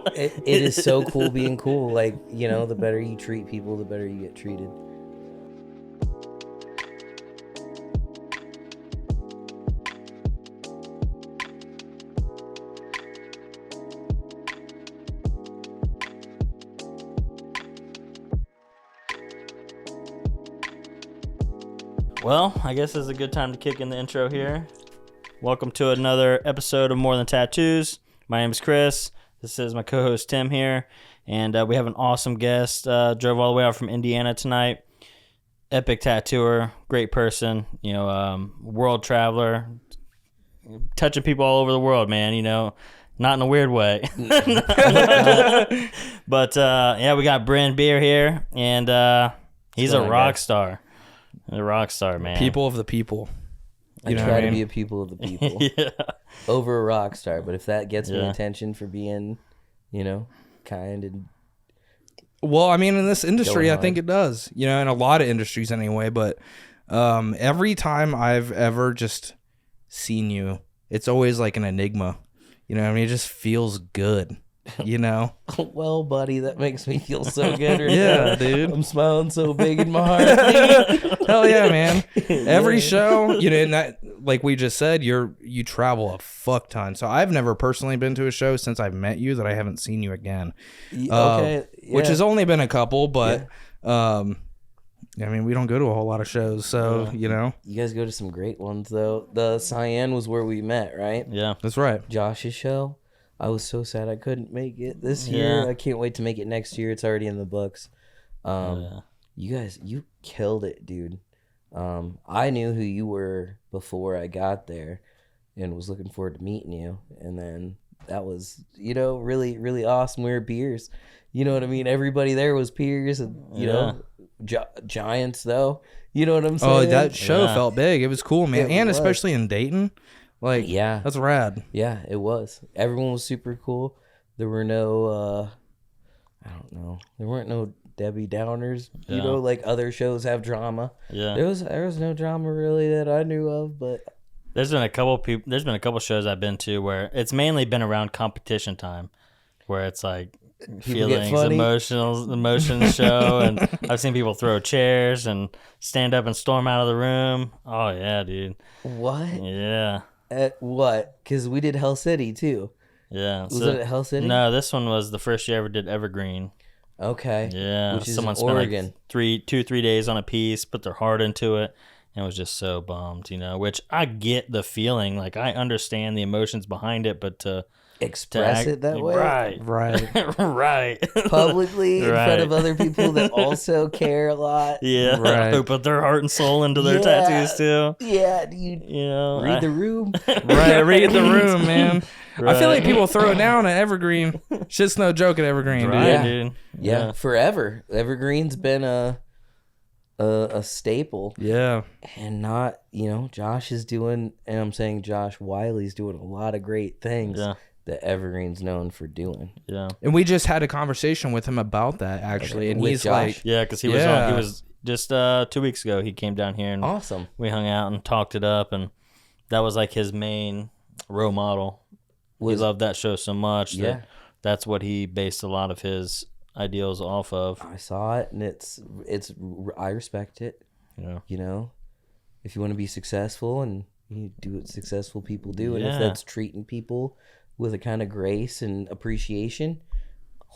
It is so cool being cool. Like, the better you treat people, the better you get treated. Well, I guess it's a good time to kick in the intro here. Welcome to another episode of More Than Tattoos. My name is Chris. This is my co-host Tim here, and we have an awesome guest. Drove all the way out from Indiana tonight. Epic tattooer, great person. World traveler, touching people all over the world, man. Not in a weird way. But we got Bryn Beer here, and he's a rock star. A rock star, man. People of the people. I try to be a people of the people. Yeah. Over a rock star, but if that gets me attention for being, kind and... Well, I mean, in this industry, I think it does. In a lot of industries anyway, but every time I've ever just seen you, it's always like an enigma. It just feels good. Well, buddy, that makes me feel so good right Yeah, now. dude. I'm smiling so big in my heart. Hell yeah, man. Every show, and that, like we just said, you travel a fuck ton. So I've never personally been to a show since I've met you that I haven't seen you again. Okay. Which has only been a couple, but I mean, we don't go to a whole lot of shows, so, You guys go to some great ones, though. The Cyan was where we met, right? Yeah. That's right. Josh's show. I was so sad I couldn't make it this year. Yeah. I can't wait to make it next year. It's already in the books. You guys, you killed it, dude. I knew who you were before I got there and was looking forward to meeting you. And then that was, really, really awesome. We were peers. You know what I mean? Everybody there was peers and, giants, though. You know what I'm saying? Oh, that show felt big. It was cool, man. And especially in Dayton. Like, yeah, that's rad. Yeah, it was. Everyone was super cool. There were no, I don't know. There weren't no Debbie Downers. Yeah. Like other shows have drama. Yeah. There was no drama really that I knew of, but There's been a couple shows I've been to where it's mainly been around competition time, where it's like feelings, emotions show, and I've seen people throw chairs and stand up and storm out of the room. Oh yeah, dude. What? Yeah. At what? Because we did Hell City too. Yeah. Was it at Hell City? No, this one was the first year I ever did Evergreen. Okay. Yeah. Which is Someone in spent Oregon. like 3 days on a piece, put their heart into it, and was just so bummed, which I get the feeling, like I understand the emotions behind it, but to express it that way, right, right, publicly in front of other people that also care a lot, who put their heart and soul into their tattoos too. Yeah, dude. Read the room, right? Read the room, man. Right. I feel like people throw it down at Evergreen. Shit's no joke at Evergreen, right, dude. Yeah, forever. Evergreen's been a staple. Yeah. And not, Josh is doing, and I'm saying Josh Wiley's doing a lot of great things that Evergreen's known for doing. Yeah. And we just had a conversation with him about that, actually. And with he's Josh? like... Yeah, because he was just 2 weeks ago, he came down here and awesome. We hung out and talked it up, and that was like his main role model. He loved that show so much that that's what he based a lot of his ideals off of. I saw it, and it's I respect it. Yeah. If you want to be successful, and you do what successful people do, and if that's treating people with a kind of grace and appreciation,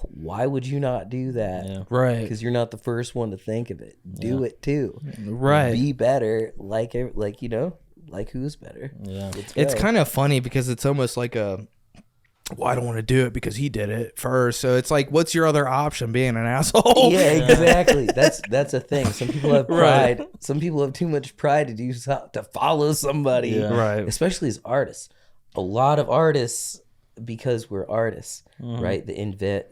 why would you not do that? Yeah. Right. Because you're not the first one to think of it. Do it too. Right. Be better, like who's better. Yeah. It's kind of funny because it's almost like I don't want to do it because he did it first. So it's like, what's your other option? Being an asshole? Yeah, exactly. That's a thing. Some people have pride. Right. Some people have too much pride to follow somebody. Yeah. Right. Especially as artists. A lot of artists, because we're artists, right? The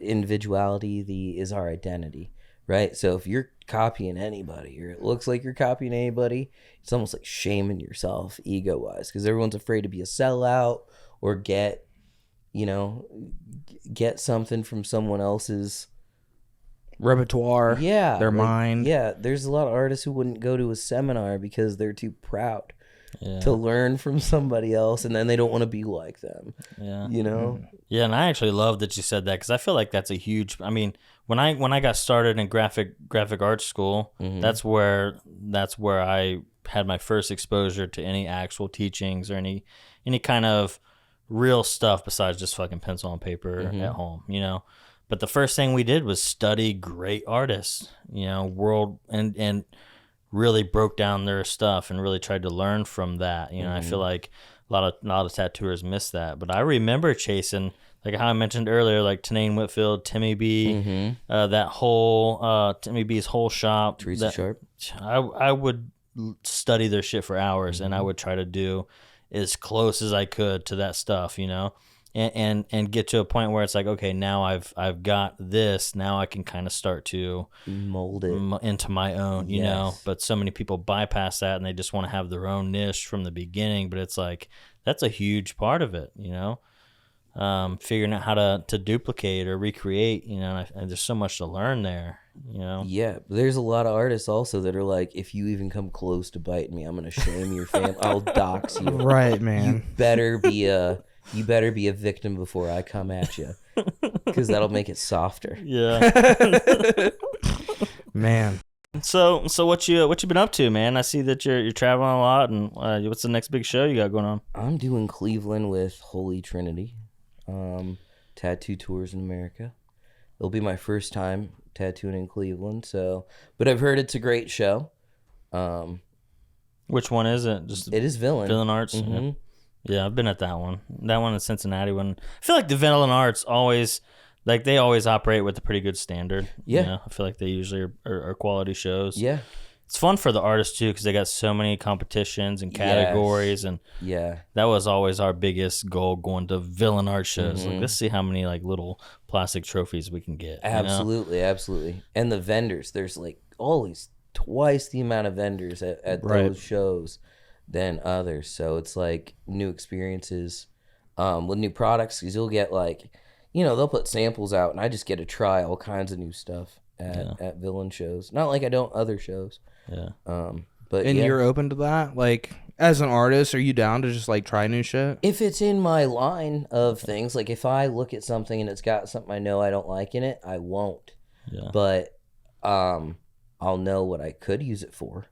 individuality is our identity, right? So if you're copying anybody, or it looks like you're copying anybody, it's almost like shaming yourself ego-wise, because everyone's afraid to be a sellout or get something from someone else's repertoire, their mind. Yeah, there's a lot of artists who wouldn't go to a seminar because they're too proud, to learn from somebody else, and then they don't want to be like them. Yeah. You know? Yeah, and I actually love that you said that because I feel like that's a huge. I mean, when I got started in graphic arts school, that's where I had my first exposure to any actual teachings or any kind of real stuff besides just fucking pencil and paper at home, you know. But the first thing we did was study great artists, you know, world and really broke down their stuff and really tried to learn from that. You know, I feel like a lot of tattooers miss that. But I remember chasing, like how I mentioned earlier, like Tanane Whitfield, Timmy B, that whole Timmy B's whole shop. Teresa Sharp. I would study their shit for hours, and I would try to do as close as I could to that stuff, you know. And get to a point where it's like, okay, now I've got this. Now I can kind of start to mold it into my own, you know. But so many people bypass that and they just want to have their own niche from the beginning. But it's like that's a huge part of it, you know. Figuring out how to duplicate or recreate, you know. And there's so much to learn there, you know. Yeah, there's a lot of artists also that are like, if you even come close to biting me, I'm gonna shame your family. I'll dox you. Right, man. You better be a victim before I come at you, because that'll make it softer. Yeah. Man. So what you been up to, man? I see that you're traveling a lot, and what's the next big show you got going on? I'm doing Cleveland with Holy Trinity, tattoo tours in America. It'll be my first time tattooing in Cleveland, but I've heard it's a great show. Which one is it? It is Villain Arts. Yeah, I've been at that one. That one in Cincinnati. I feel like the Villain Arts always, like they always operate with a pretty good standard. Yeah, you know? I feel like they usually are quality shows. Yeah, it's fun for the artists too because they got so many competitions and categories, and that was always our biggest goal going to Villain Art shows. Like, let's see how many like little plastic trophies we can get. Absolutely, you know? Absolutely. And the vendors, there's like always twice the amount of vendors at those shows than others, so it's like new experiences with new products, because you'll get like, you know, they'll put samples out and I just get to try all kinds of new stuff at Villain shows. Not like I don't other shows. But you're open to that? Like, as an artist, are you down to just like try new shit? If it's in my line of things, like if I look at something and it's got something I know I don't like in it, I won't. But I'll know what I could use it for.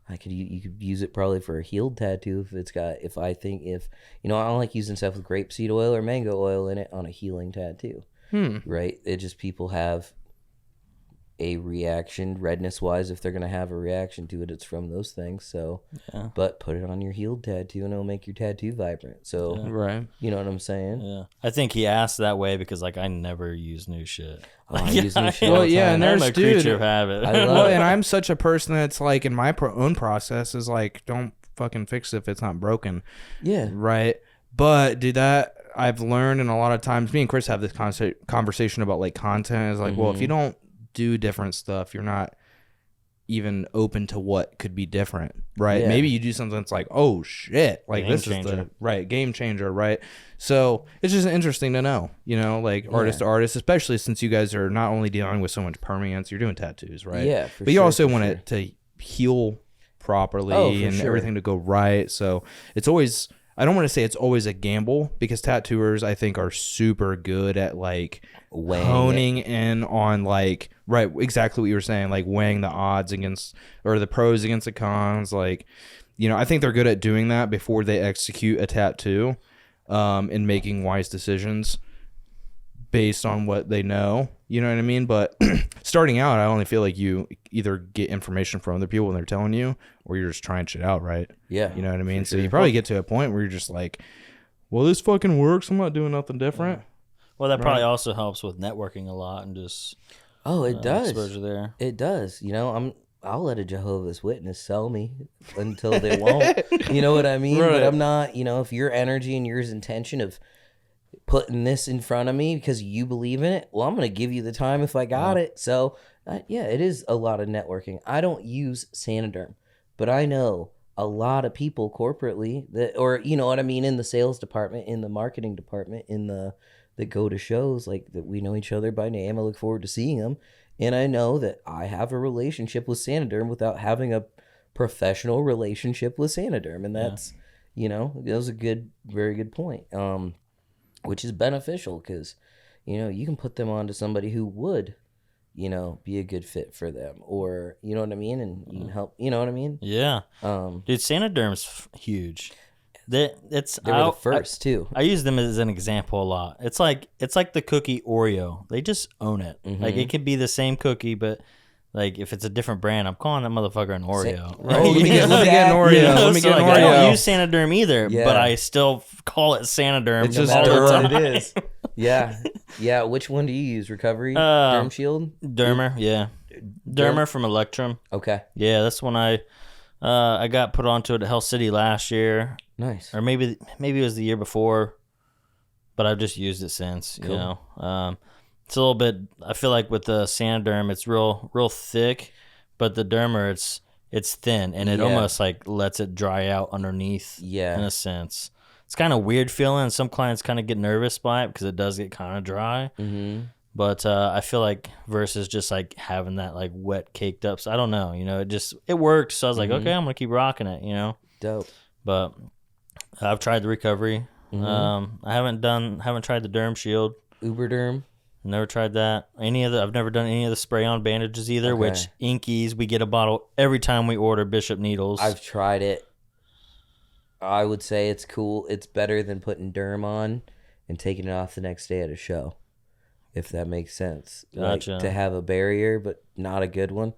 You could use it probably for a healed tattoo if I think you know, I don't like using stuff with grapeseed oil or mango oil in it on a healing tattoo. Right? It just, people have a reaction redness wise. If they're going to have a reaction to it, it's from those things. So but put it on your healed tattoo and it'll make your tattoo vibrant. So right, you know what I'm saying? Yeah, I think he asked that way because like I never use new shit. I use new shit. Well, yeah, and there's I'm a creature of habit. And I'm such a person that's like, in my own process is like, don't fucking fix it if it's not broken. Yeah, right. But that I've learned, and a lot of times me and Chris have this conversation about like content is like, well, if you don't do different stuff, you're not even open to what could be different, right? Maybe you do something that's like, oh shit, like this is the right game changer, right? So it's just interesting to know, you know, like artist to artist, especially since you guys are not only dealing with so much permanence, you're doing tattoos, right? Yeah, but you also want it to heal properly and everything to go right. So it's always, I don't want to say it's always a gamble, because tattooers, I think, are super good at like honing in on like, right, exactly what you were saying, like weighing the odds against, or the pros against the cons. Like, you know, I think they're good at doing that before they execute a tattoo, and making wise decisions based on what they know. You know what I mean? But starting out, I only feel like you either get information from other people when they're telling you, or you're just trying shit out, right? Yeah. You know what I mean? So you probably get to a point where you're just like, well, this fucking works. I'm not doing nothing different. Well, that probably also helps with networking a lot and just it does. Exposure there. It does. You know, I'll let a Jehovah's Witness sell me until they won't. You know what I mean? Right. But I'm not, you know, if your energy and your intention of putting this in front of me because you believe in it, well, I'm going to give you the time if I got it. So, it is a lot of networking. I don't use Sanoderm, but I know a lot of people corporately that, or you know what I mean, in the sales department, in the marketing department, that go to shows, like that we know each other by name. I look forward to seeing them. And I know that I have a relationship with Sanoderm without having a professional relationship with Sanoderm, and that's that was a very good point. Which is beneficial because you can put them onto somebody who would be a good fit for them, or you know what I mean, and you can help. You know what I mean? Yeah. Dude, Sanoderm's huge. They were the first too. I use them as an example a lot. It's like the cookie Oreo. They just own it. Like it could be the same cookie, but like if it's a different brand, I'm calling that motherfucker an Oreo. Right? Let me get an Oreo. Let me get an Oreo. I don't use Sanoderm either, but I still call it Sanoderm. It's just what it is. Yeah. Which one do you use? Recovery? Derm Shield? Dermer, yeah. Dermer from Electrum. Okay. Yeah, that's when I got put onto it at Hell City last year. Nice. Or maybe it was the year before, but I've just used it since. Cool. It's a little bit. I feel like with the Sanoderm, it's real thick, but the Dermer, it's thin, and it almost like lets it dry out underneath. Yeah. In a sense, it's kind of weird feeling. Some clients kind of get nervous by it because it does get kind of dry. Mm-hmm. But I feel like versus just like having that like wet caked up. So I don't know. It worked. So I was like, okay, I'm gonna keep rocking it. Dope. But I've tried the recovery. I haven't tried the Derm Shield. Uberderm. Never tried that. I've never done any of the spray-on bandages either. Which Inkies, we get a bottle every time we order Bishop needles. I've tried it. I would say it's cool. It's better than putting Derm on and taking it off the next day at a show, if that makes sense. Gotcha. Like, to have a barrier, but not a good one.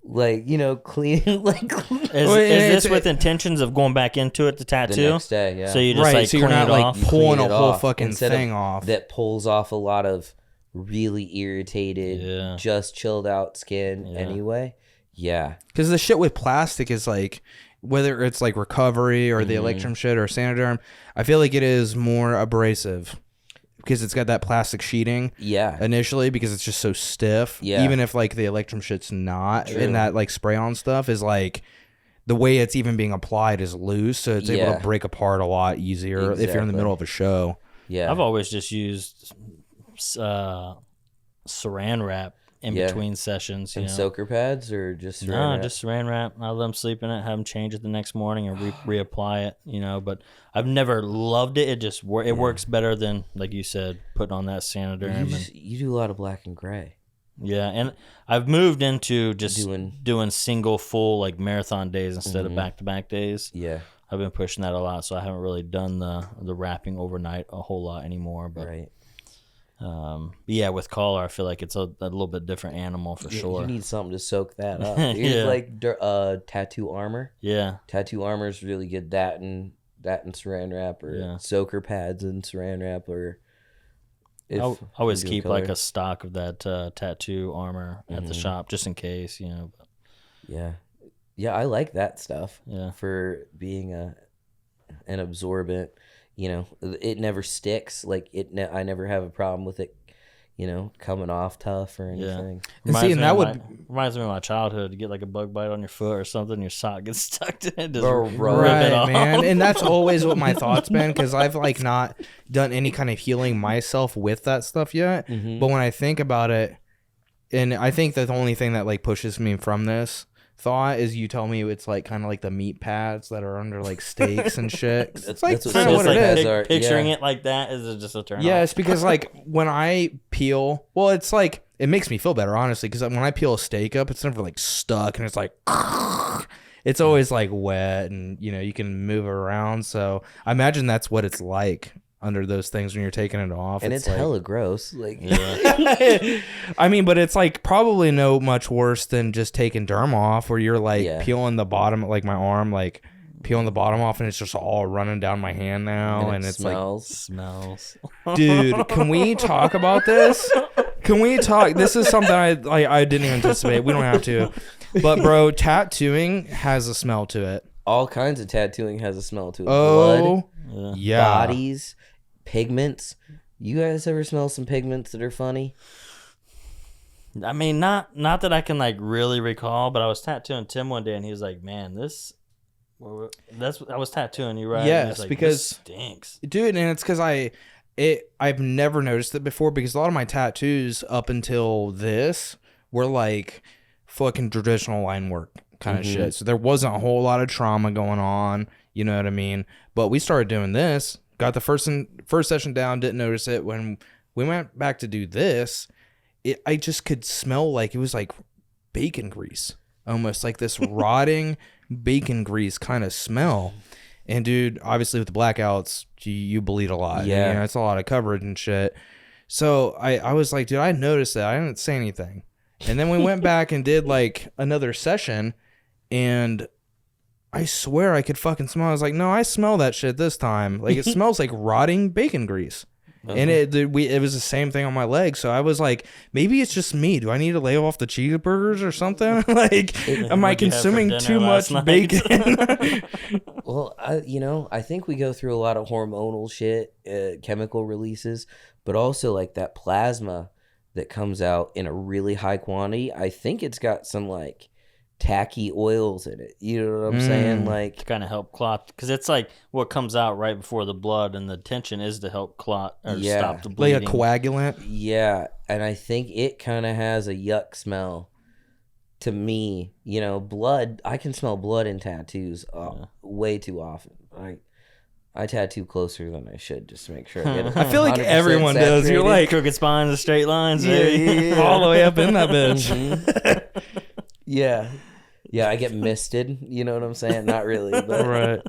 Like, clean. Like, is this with intentions of going back into it to tattoo? The next day, yeah. So you just like so you're not like off? pulling a whole fucking thing off. That pulls off a lot of really irritated, just chilled out skin anyway. Yeah. Because the shit with plastic is like, whether it's like recovery or the Electrum shit or Sanoderm, I feel like it is more abrasive. Because it's got that plastic sheeting initially because it's just so stiff. Yeah. Even if like the Electrum shit's not. True. And that like spray on stuff is like the way it's even being applied is loose. So it's able to break apart a lot easier if you're in the middle of a show. Yeah. I've always just used saran wrap in between sessions. And soaker pads or just saran wrap? Just saran wrap. I let them sleep in it, have them change it the next morning and reapply it, but I've never loved it. It just it works better than, like you said, putting on that Sanoderm. You do a lot of black and gray. Yeah, and I've moved into just doing single full like marathon days instead of back-to-back days. Yeah. I've been pushing that a lot, so I haven't really done the wrapping overnight a whole lot anymore. But right. With collar, I feel like it's a little bit different animal for sure. You need something to soak that up. It's like tattoo armor. Yeah, tattoo armor is really good. That and saran wrap, or soaker pads and saran wrap, or. I always keep like a stock of that tattoo armor at the shop just in case, Yeah, I like that stuff. Yeah, for being an absorbent. It never sticks. Like I never have a problem with it, coming off tough or anything. Yeah. Reminds me of my childhood. To get like a bug bite on your foot or something, your sock gets stuck to it. Just rip it off. Man. And that's always what my thoughts been, because I've like not done any kind of healing myself with that stuff yet. But when I think about it, and I think that the only thing that like pushes me from this thought is you tell me it's like kind of like the meat pads that are under like steaks and shit. It's like kind of what it is. Picturing it like that is just a turn off. Yeah, it's because like when I peel, well, it's like it makes me feel better, honestly, because when I peel a steak up, it's never like stuck and it's like it's always like wet and you can move it around. So I imagine that's what it's like under those things when you're taking it off. And it's like, hella gross. Like, I mean, but it's like probably no much worse than just taking derm off, where you're like peeling the bottom, like my arm, like peeling the bottom off, and it's just all running down my hand now, and it smells. Dude, can we talk about this? Can we talk? This is something I didn't even anticipate. We don't have to, but bro, tattooing has a smell to it. All kinds of tattooing has a smell to it. Oh, blood, yeah. Bodies. Pigments. You guys ever smell some pigments that are funny? I mean, not that I can like really recall, but I was tattooing Tim one day and he was like, "Man, I was tattooing you, right?" Yes, like, because this stinks, dude, and it's because I've never noticed it before, because a lot of my tattoos up until this were like fucking traditional line work kind of shit. So there wasn't a whole lot of trauma going on. You know what I mean? But we started doing this, got the first session down, didn't notice it. When we went back to do this, I just could smell like it was like bacon grease, almost like this rotting bacon grease kind of smell. And dude, obviously with the blackouts, you bleed a lot. Yeah. You know, it's a lot of coverage and shit. So I was like, dude, I noticed that. I didn't say anything. And then we went back and did like another session, and I swear I could fucking smell. I was like, no, I smell that shit this time. Like it smells like rotting bacon grease. And it was the same thing on my leg. So I was like, maybe it's just me. Do I need to lay off the cheeseburgers or something? Like, am I consuming too much bacon? Well, I think we go through a lot of hormonal shit, chemical releases, but also like that plasma that comes out in a really high quantity. I think it's got some like tacky oils in it. You know what I'm saying? Like to kind of help clot, because it's like what comes out right before the blood, and the tension is to help clot or stop the bleeding. Like a coagulant. Yeah, and I think it kind of has a yuck smell to me. You know, blood. I can smell blood in tattoos way too often. I tattoo closer than I should just to make sure I get it. I feel like everyone does. You're like crooked spines and straight lines, all the way up in that bitch. Yeah. Yeah, I get misted. You know what I'm saying? Not really, but right.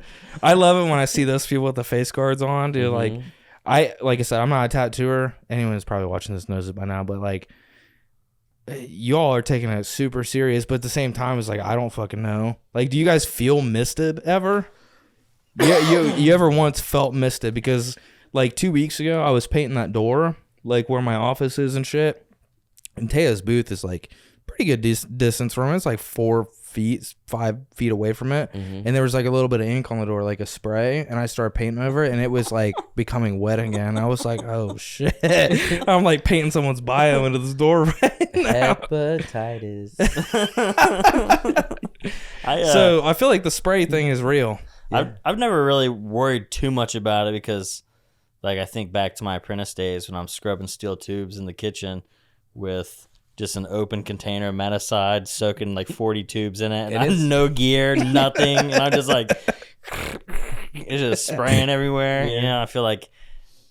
I love it when I see those people with the face guards on, dude. Like I said, I'm not a tattooer. Anyone who's probably watching this knows it by now, but like y'all are taking it super serious, but at the same time it's like I don't fucking know. Like, do you guys feel misted ever? You ever once felt misted? Because like 2 weeks ago I was painting that door, like where my office is and shit, and Taya's booth is like pretty good distance from it. It's like 5 feet away from it. And there was like a little bit of ink on the door, like a spray, and I started painting over it, and it was like becoming wet again. I was like, oh shit. I'm like painting someone's bio into this door right now. hepatitis. So I feel like the spray thing is real. Yeah. I've never really worried too much about it, because like I think back to my apprentice days when I'm scrubbing steel tubes in the kitchen with just an open container of Meticide, soaking like 40 tubes in it, and I have no gear, nothing, and I'm just like it's just spraying everywhere. Yeah. You know, I feel like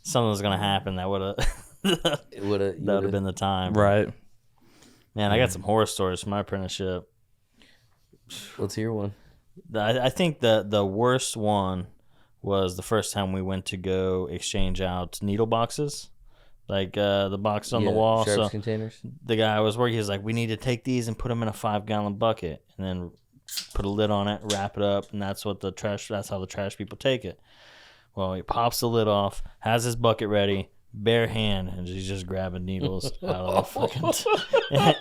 something was gonna happen that would have been the time. Right. Man, I got some horror stories from my apprenticeship. Let's hear one. I think the worst one was the first time we went to go exchange out needle boxes, like the boxes on the wall. Sharps so containers. The guy I was working, he was like, we need to take these and put them in a 5-gallon bucket, and then put a lid on it, wrap it up, and that's how the trash people take it. Well, he pops the lid off, has his bucket ready, bare hand, and he's just grabbing needles out of the fucking and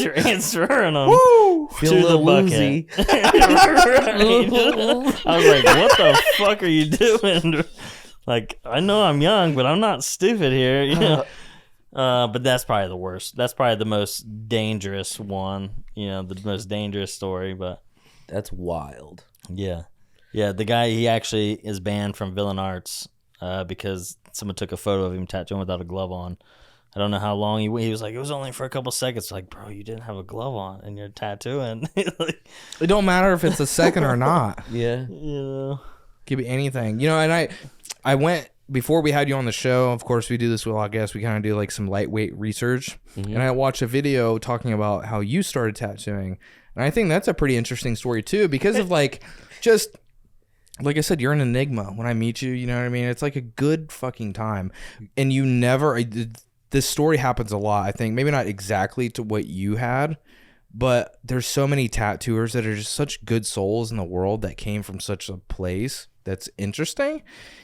transferring them to the bucket. I was like, what the fuck are you doing? Like, I know I'm young, but I'm not stupid here. You know? But that's probably the worst. That's probably the most dangerous one. You know, the most dangerous story. But that's wild. Yeah. Yeah, the guy, he actually is banned from Villain Arts because someone took a photo of him tattooing without a glove on. I don't know how long he was like, it was only for a couple seconds. Like, bro, you didn't have a glove on and you're tattooing. Like, it don't matter if it's a second or not. Yeah. Yeah. Could be anything. You know, and I went, before we had you on the show, of course we do this with our guests, we kind of do like some lightweight research. And I watched a video talking about how you started tattooing. And I think that's a pretty interesting story too, because of like, just... like I said, you're an enigma when I meet you. You know what I mean? It's like a good fucking time. And you never... this story happens a lot, I think. Maybe not exactly to what you had, but there's so many tattooers that are just such good souls in the world that came from such a place that's interesting.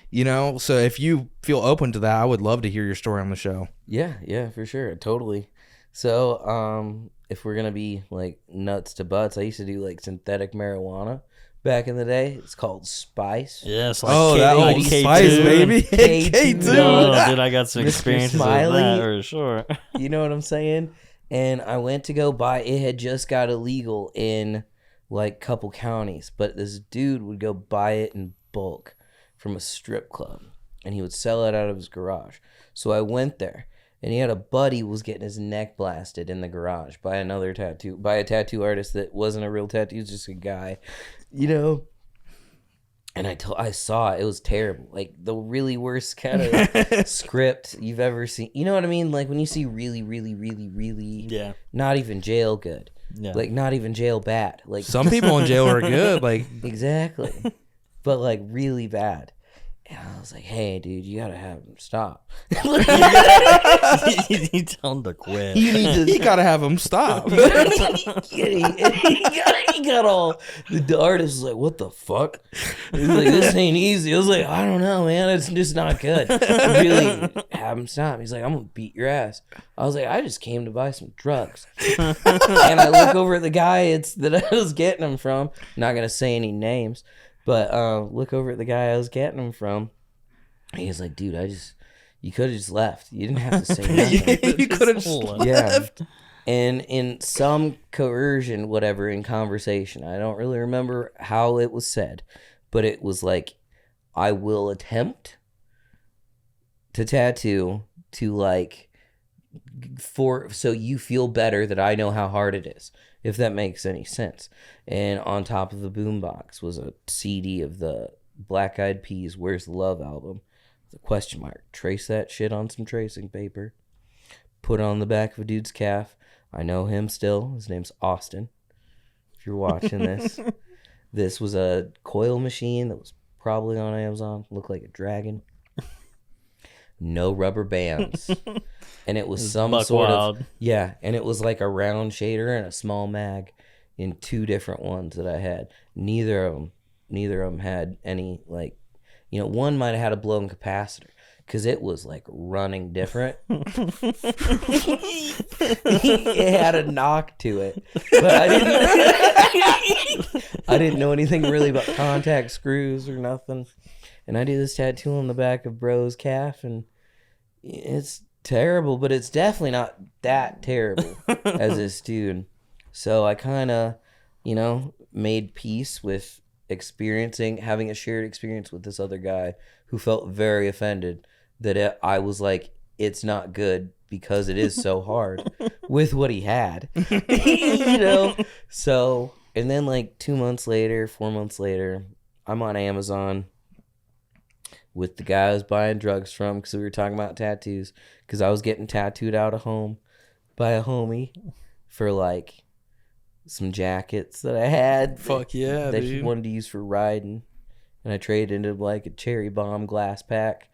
You know? So if you feel open to that, I would love to hear your story on the show. Yeah, for sure. Totally. So if we're going to be like nuts to butts, I used to do like synthetic marijuana. Back in the day, it's called Spice. Yeah, it's like that old K2. Spice, baby. K2. No, dude, I got some experiences with Smiley. that for sure. You know what I'm saying? And I went to go buy, it had just got illegal in like a couple counties, but this dude would go buy it in bulk from a strip club, and he would sell it out of his garage. So I went there, and he had a buddy who was getting his neck blasted in the garage by a tattoo artist that wasn't a real tattoo, he was just a guy, you know. And I saw it. It was terrible. Like the really worst kind of script you've ever seen. You know what I mean? Like when you see really, really, really, really, not even jail good. Yeah. Like not even jail bad. Like some people in jail are good. Like exactly, but like really bad. And I was like, hey, dude, you gotta have him stop. You tell him to quit. You gotta have him stop. He got all, the artist was like, what the fuck? He's like, this ain't easy. I was like, I don't know, man. It's just not good. Really have him stop. He's like, I'm gonna beat your ass. I was like, I just came to buy some drugs. And I look over at the guy that I was getting them from. Not gonna say any names. But look over at the guy I was getting them from. He's like, dude, you could have just left. You didn't have to say nothing. You could have just left. And in some coercion, whatever, in conversation, I don't really remember how it was said, but it was like, I will attempt to tattoo to like, so you feel better that I know how hard it is, if that makes any sense. And on top of the boombox was a CD of the Black Eyed Peas Where's the Love album with a question mark. Trace that shit on some tracing paper, put it on the back of a dude's calf. I know him still. His name's Austin. If you're watching this, this was a coil machine that was probably on Amazon. Looked like a dragon. No rubber bands. And it was some sort of, and it was like a round shader and a small mag in two different ones that I had. Neither of them had any, like, you know, one might have had a blown capacitor because it was like running different. It had a knock to it, but I didn't know anything really about contact screws or nothing. And I do this tattoo on the back of bro's calf, and it's terrible, but it's definitely not that terrible as this dude. So I kind of, you know, made peace with having a shared experience with this other guy who felt very offended that I was like, it's not good because it is so hard with what he had, you know? So, and then like 4 months later, I'm on Amazon with the guy I was buying drugs from because we were talking about tattoos, because I was getting tattooed out of home by a homie for like some jackets that I had. Fuck yeah, that dude. He wanted to use for riding. And I traded into like a cherry bomb glass pack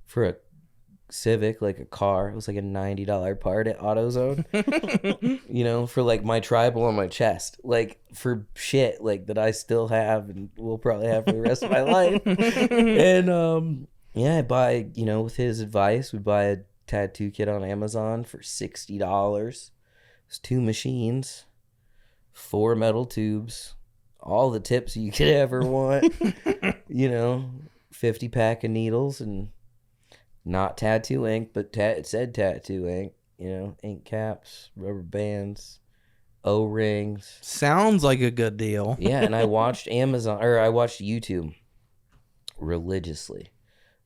for a Civic, like a car. It was like a $90 part at AutoZone. You know, for like my tribal on my chest. Like for shit like that I still have and will probably have for the rest of my life. And I buy, you know, with his advice, we buy a tattoo kit on Amazon for $60. It's 2 machines, 4 metal tubes, all the tips you could ever want. You know, 50 pack of needles, and not tattoo ink, but it said tattoo ink. You know, ink caps, rubber bands, O-rings. Sounds like a good deal. Yeah, and I watched YouTube religiously.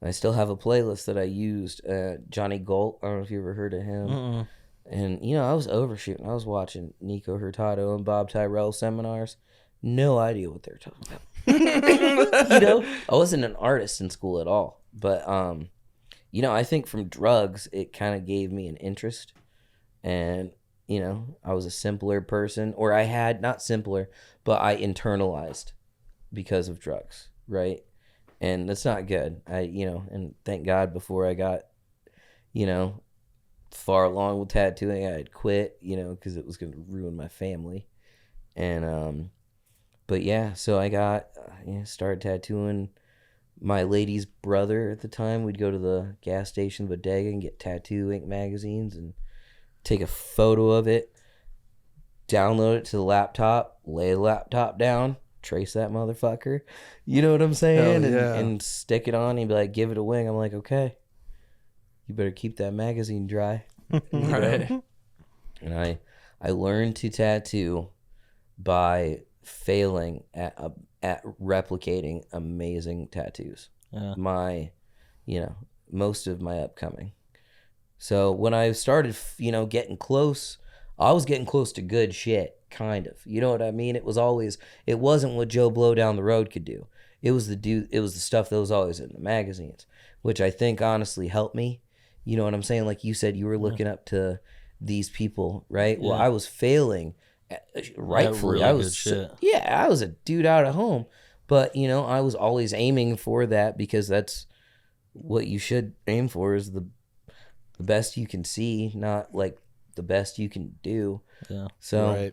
I still have a playlist that I used. Johnny Galt, I don't know if you ever heard of him. Mm-mm. And, you know, I was overshooting. I was watching Nico Hurtado and Bob Tyrell seminars. No idea what they were talking about. You know, I wasn't an artist in school at all. But, you know, I think from drugs, it kind of gave me an interest. And, you know, I was a simpler person. Or I had, not simpler, but I internalized because of drugs, right? And that's not good. And thank God before I got, you know, far along with tattooing, I had quit, you know, because it was going to ruin my family. And, but yeah, so I got, started tattooing. My lady's brother at the time, we'd go to the gas station bodega and get tattoo ink magazines and take a photo of it, download it to the laptop, lay the laptop down, trace that motherfucker. You know what I'm saying? Yeah. And stick it on and be like, give it a wing. I'm like, okay, you better keep that magazine dry. Right. And I learned to tattoo by failing at replicating amazing tattoos. Yeah. Most of my upcoming. So when I started, getting close, I was getting close to good shit, kind of. You know what I mean? It wasn't what Joe Blow down the road could do. It was the stuff that was always in the magazines, which I think honestly helped me. You know what I'm saying? Like you said, you were looking up to these people, right? Yeah. Well, I was failing, rightfully. Really I was, I was a dude out of home, but I was always aiming for that because that's what you should aim for, is the best you can see, not like the best you can do. Yeah. So, right.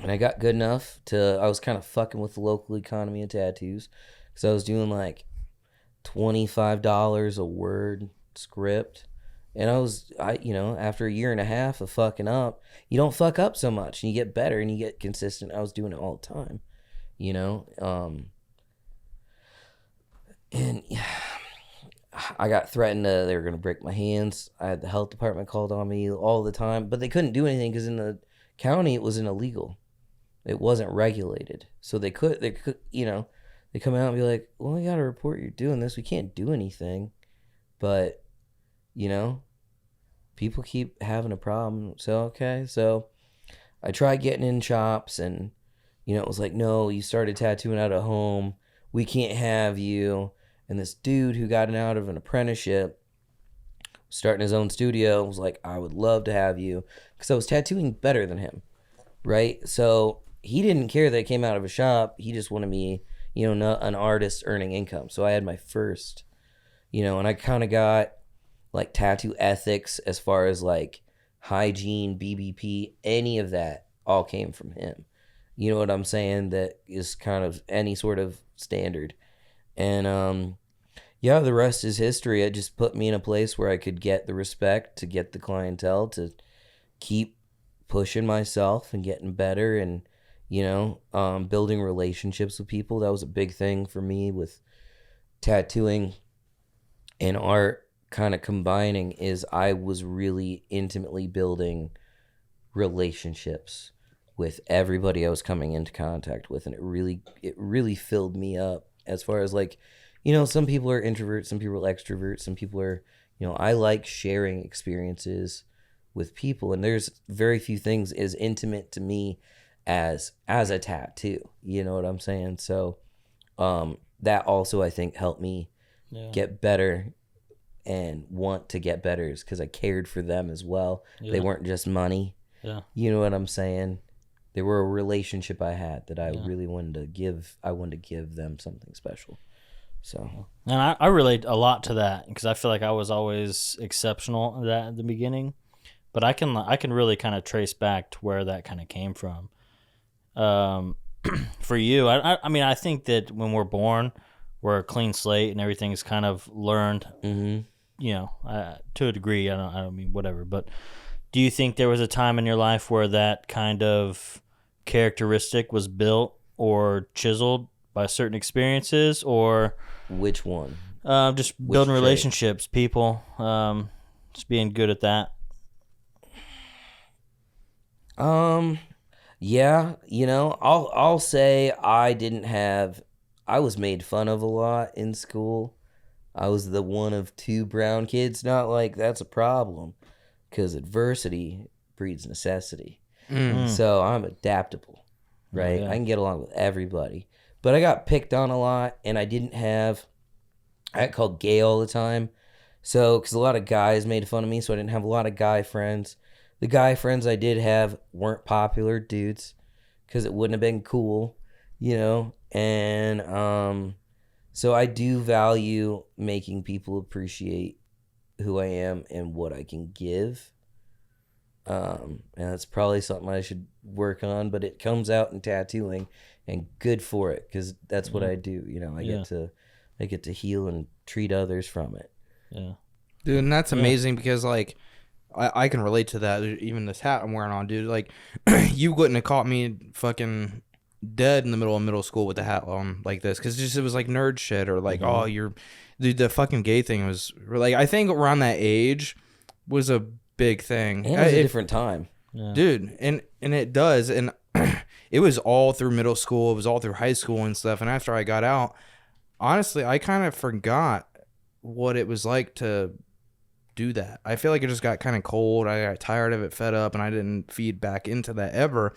And I got good enough I was kind of fucking with the local economy of tattoos, because I was doing like $25 a word script. And after a year and a half of fucking up, you don't fuck up so much and you get better and you get consistent. I was doing it all the time, and I got threatened they were going to break my hands. I had the health department called on me all the time, but they couldn't do anything because in the county it was illegal. It wasn't regulated. So they come out and be like, well, we got to report you're doing this. We can't do anything. But, people keep having a problem. So, okay. So I tried getting in shops and, it was like, no, you started tattooing out of home. We can't have you. And this dude who got out of an apprenticeship, starting his own studio, was like, I would love to have you, because I was tattooing better than him, right? So he didn't care that I came out of a shop. He just wanted me, not an artist earning income. So I had my first, and I kind of got like tattoo ethics as far as like hygiene, BBP, any of that all came from him. You know what I'm saying? That is kind of any sort of standard. And the rest is history. It just put me in a place where I could get the respect, to get the clientele, to keep pushing myself and getting better, and building relationships with people. That was a big thing for me with tattooing and art kind of combining, is I was really intimately building relationships with everybody I was coming into contact with, and it really filled me up. As far as like, some people are introverts, some people are extroverts, some people are, I like sharing experiences with people, and there's very few things as intimate to me as a tattoo. You know what I'm saying? So that also, I think, helped me get better and want to get better, is because I cared for them as well. Yeah. They weren't just money. Yeah. You know what I'm saying? They were a relationship I had that I really wanted to give. I wanted to give them something special. So, and I relate a lot to that, because I feel like I was always exceptional at that at the beginning, but I can really kind of trace back to where that kind of came from. For you, I mean, I think that when we're born, we're a clean slate and everything is kind of learned. Mm-hmm. To a degree. I don't mean whatever, but do you think there was a time in your life where that kind of characteristic was built or chiseled by certain experiences, or which one? Just building relationships, people, just being good at that. Yeah, I'll say I was made fun of a lot in school. I was the one of two brown kids. Not like that's a problem, because adversity breeds necessity. Mm. So I'm adaptable, right? Oh, yeah. I can get along with everybody. But I got picked on a lot, and I got called gay all the time. So, because a lot of guys made fun of me, so I didn't have a lot of guy friends. The guy friends I did have weren't popular dudes, because it wouldn't have been cool, And so I do value making people appreciate who I am and what I can give. And that's probably something I should work on, but it comes out in tattooing, and good for it, because that's what I do. I get to heal and treat others from it. Yeah, dude, and that's amazing, because like I can relate to that. Even this hat I'm wearing on, dude. Like you wouldn't have caught me fucking dead in the middle of middle school with the hat on like this, because it was like nerd shit, or like dude, the fucking gay thing was like, I think around that age was a big thing. And it was a different time, dude, and it does, and it was all through middle school, it was all through high school and stuff. And after I got out, honestly, I kind of forgot what it was like to do that. I feel like it just got kind of cold. I got tired of it, fed up, and I didn't feed back into that ever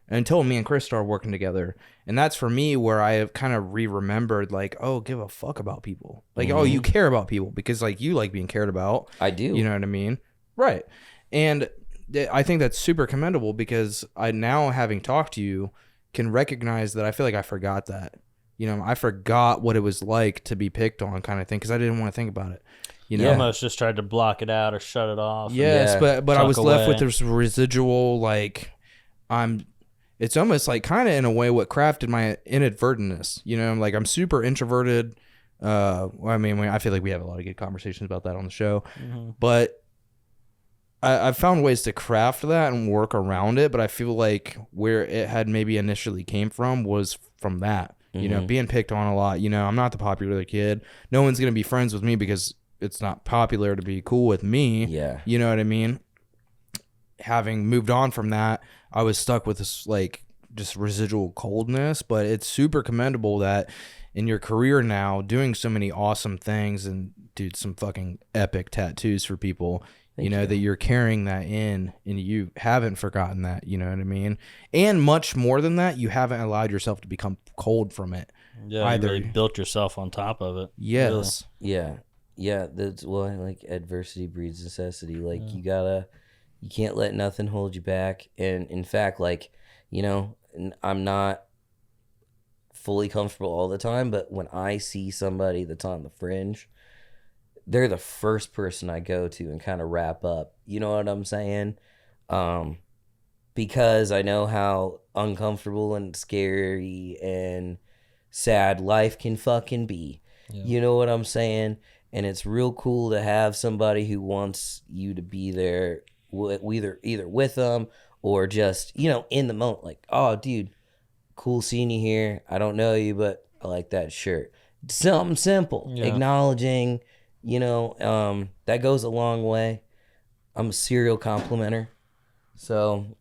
until me and Chris started working together. And that's for me where I have kind of remembered, like, oh, give a fuck about people. Like, oh, you care about people because, like, you like being cared about. I do. You know what I mean? Right. And I think that's super commendable because I now, having talked to you, can recognize that I feel like I forgot that. You know, I forgot what it was like to be picked on kind of thing because I didn't want to think about it. You know? You almost just tried to block it out or shut it off. Yes, Yeah. but I was left away. with this residual, like, it's almost like kind of in a way what crafted my inadvertentness. You know, like I'm super introverted. I mean, I feel like we have a lot of good conversations about that on the show, but I've found ways to craft that and work around it. But I feel like where it had maybe initially came from was from that, you know, being picked on a lot. You know, I'm not the popular kid. No one's going to be friends with me because it's not popular to be cool with me. Yeah. You know what I mean? Having moved on from that, I was stuck with this like just residual coldness, but it's super commendable that in your career now doing so many awesome things and dude, some fucking epic tattoos for people, you know, that you're carrying that in and you haven't forgotten that, you know what I mean? And much more than that, you haven't allowed yourself to become cold from it. Yeah, you really built yourself on top of it. Yes. Really. Yeah. That's why, like, adversity breeds necessity. Like, you can't let nothing hold you back. And in fact, like, you know, I'm not fully comfortable all the time, but when I see somebody that's on the fringe, they're the first person I go to and kind of wrap up. You know what I'm saying? Because I know how uncomfortable and scary and sad life can fucking be. Yeah. You know what I'm saying? And it's real cool to have somebody who wants you to be there, either with them or just, you know, in the moment. Like, oh, dude, cool seeing you here. I don't know you, but I like that shirt. Something simple. Yeah. Acknowledging, you know, that goes a long way. I'm a serial complimenter. So,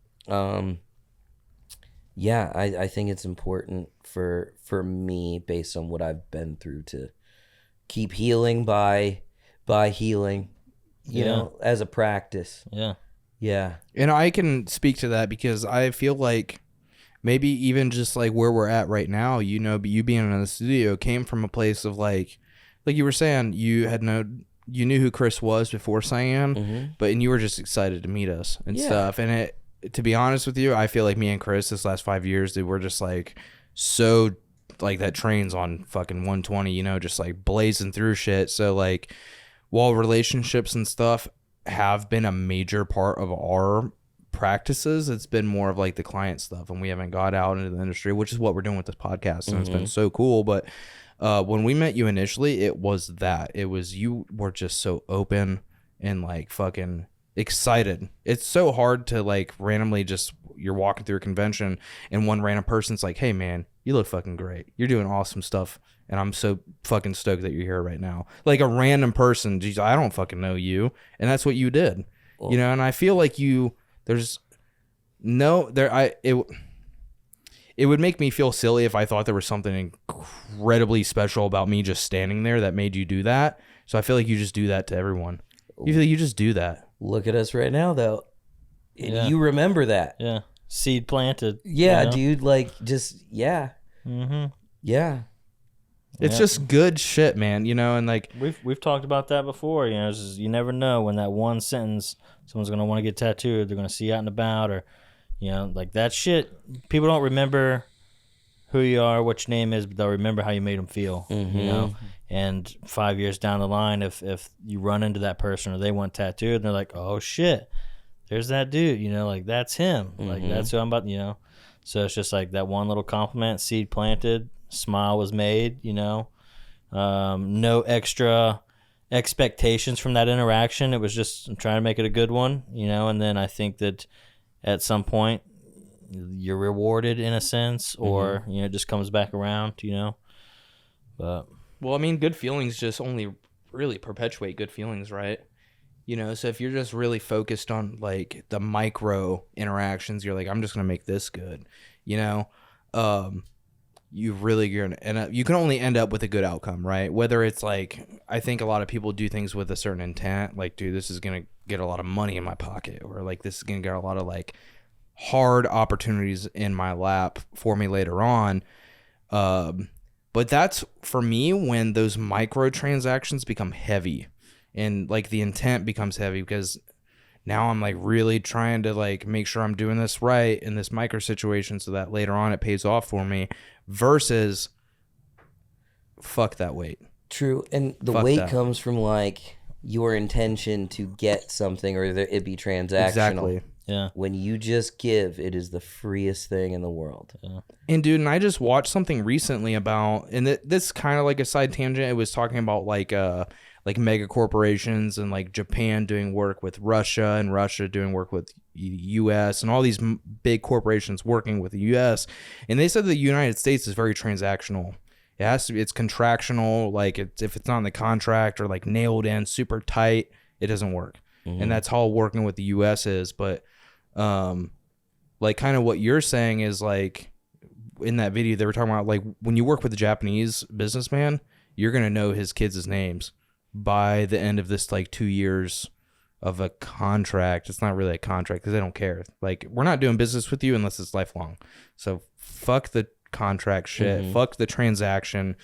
yeah, I think it's important for me, based on what I've been through, to keep healing by healing, you know, as a practice. Yeah. And I can speak to that because I feel like maybe even just like where we're at right now, you know, you being in the studio came from a place of like you were saying, you knew who Chris was before Cyan, and you were just excited to meet us and stuff. And to be honest with you, I feel like me and Chris this last 5 years, dude, we're just like so like that train's on fucking 120, you know, just like blazing through shit. So like while relationships and stuff have been a major part of our practices, it's been more of like the client stuff, and we haven't got out into the industry, which is what we're doing with this podcast, and it's been so cool. But when we met you initially, it was you were just so open and like fucking excited. It's so hard to like randomly just, you're walking through a convention and one random person's like, hey man, you look fucking great, you're doing awesome stuff, and I'm so fucking stoked that you're here right now. Like a random person, geez, I don't fucking know you, and that's what you did. Well, you know, and I feel like it would make me feel silly if I thought there was something incredibly special about me just standing there that made you do that. So I feel like you just do that to everyone. You feel like you just do that. Look at us right now, though. Yeah. You remember that. Yeah. Seed planted. Yeah, you know? Dude. Like, just, yeah. Yeah. It's just good shit, man. You know, and like we've talked about that before. You know, you never know when that one sentence someone's gonna want to get tattooed. They're gonna see you out and about, or you know, like that shit. People don't remember who you are, what your name is, but they'll remember how you made them feel. You know, and 5 years down the line, if you run into that person or they want tattooed, and they're like, oh shit, there's that dude. You know, like that's him. Like that's who I'm about. You know, so it's just like that one little compliment, seed planted. Smile was made, you know, no extra expectations from that interaction. It was just trying to make it a good one, you know, and then I think that at some point you're rewarded in a sense, or, you know, it just comes back around, you know. But well, I mean, good feelings just only really perpetuate good feelings, right? You know, so if you're just really focused on like the micro interactions, you're like, I'm just going to make this good, you know. you really you're gonna end up, you can only end up with a good outcome, right? Whether it's like, I think a lot of people do things with a certain intent, like, dude, this is gonna get a lot of money in my pocket, or like this is gonna get a lot of like hard opportunities in my lap for me later on. But that's for me when those microtransactions become heavy and like the intent becomes heavy, because now I'm like really trying to like make sure I'm doing this right in this micro situation so that later on it pays off for me, versus fuck that weight. True. And the Fuck weight that. comes from like your intention to get something, or it be transactional. Exactly. Yeah. When you just give, it is the freest thing in the world. Yeah. And dude, and I just watched something recently about, and this kind of like a side tangent. It was talking about like mega corporations and like Japan doing work with Russia and Russia doing work with U.S. and all these big corporations working with the U.S. And they said the United States is very transactional. It has to be, it's contractional. Like if it's not in the contract or like nailed in super tight, it doesn't work. Mm-hmm. And that's how working with the U.S. is. But like kind of what you're saying is like in that video they were talking about, like when you work with a Japanese businessman, you're gonna know his kids' names by the end of this like 2 years of a contract. It's not really a contract because they don't care. Like, we're not doing business with you unless it's lifelong. So fuck the contract shit. Mm-hmm. Fuck the transaction.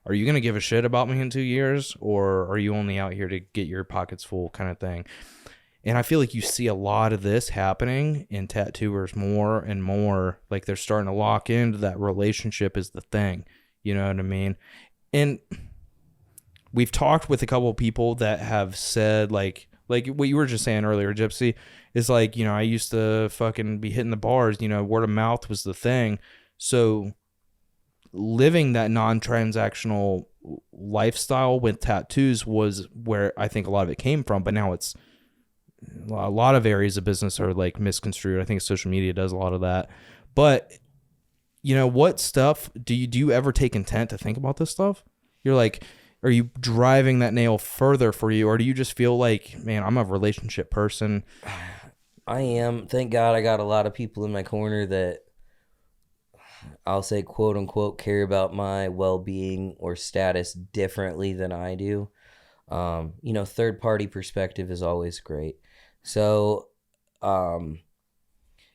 Are you gonna give a shit about me in 2 years, or are you only out here to get your pockets full kind of thing? And I feel like you see a lot of this happening in tattooers more and more. Like they're starting to lock into that relationship is the thing. You know what I mean? And we've talked with a couple of people that have said like what you were just saying earlier, Gypsy, is like, you know, I used to fucking be hitting the bars, you know, word of mouth was the thing. So living that non-transactional lifestyle with tattoos was where I think a lot of it came from. But now it's, a lot of areas of business are like misconstrued. I think social media does a lot of that. But you know, what stuff do you ever take intent to think about this stuff? You're like, are you driving that nail further for you, or do you just feel like, man, I'm a relationship person? I am. Thank God I got a lot of people in my corner that I'll say, quote unquote, care about my well-being or status differently than I do. You know, third party perspective is always great. So,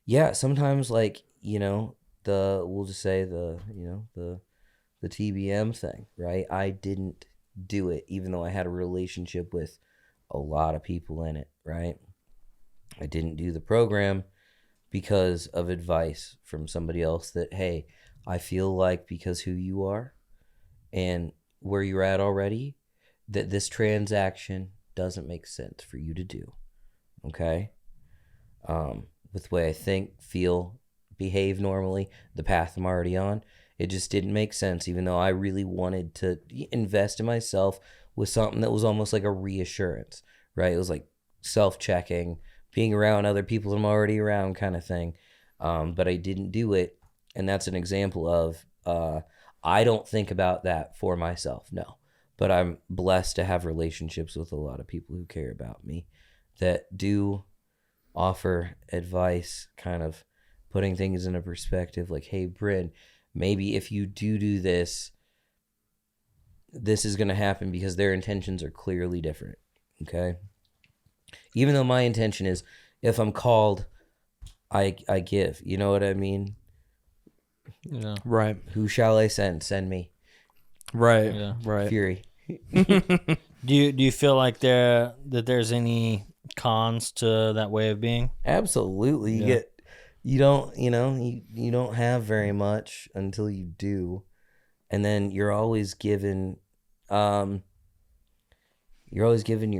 yeah, sometimes like, you know, we'll just say the TBM thing, right? I didn't do it, even though I had a relationship with a lot of people in it, right? I didn't do the program because of advice from somebody else that, hey, I feel like because who you are and where you're at already, that this transaction doesn't make sense for you to do. Okay? With the way I think, feel, behave normally, the path I'm already on, it just didn't make sense, even though I really wanted to invest in myself with something that was almost like a reassurance, right? It was like self-checking, being around other people that I'm already around kind of thing. But I didn't do it. And that's an example of, I don't think about that for myself, no. But I'm blessed to have relationships with a lot of people who care about me that do offer advice, kind of putting things in a perspective like, hey, Bryn, maybe if you do this, this is going to happen, because their intentions are clearly different, okay? Even though my intention is, if I'm called, I give. You know what I mean? Yeah. Right. Who shall I send? Send me. Right. Yeah. Right. Fury. Do you feel like there's any cons to that way of being? Absolutely. Yeah. You don't have very much until you do. And then you're always given your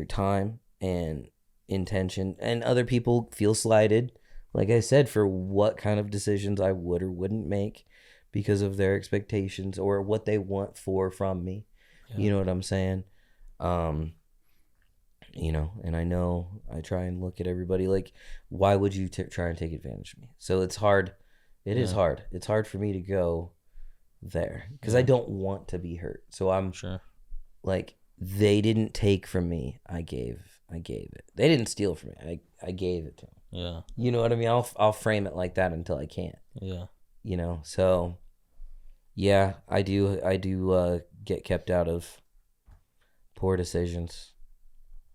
time and intention, and other people feel slighted, like I said, for what kind of decisions I would or wouldn't make because of their expectations or what they want from me. Yeah. You know what I'm saying? You know, and I know I try and look at everybody like, why would you try and take advantage of me? So it's hard. It is hard. It's hard for me to go there because I don't want to be hurt. So I'm sure, like, they didn't take from me. I gave it. They didn't steal from me. I gave it to them. Yeah. You know what I mean? I'll frame it like that until I can't. Yeah. You know, so Yeah, I do get kept out of poor decisions.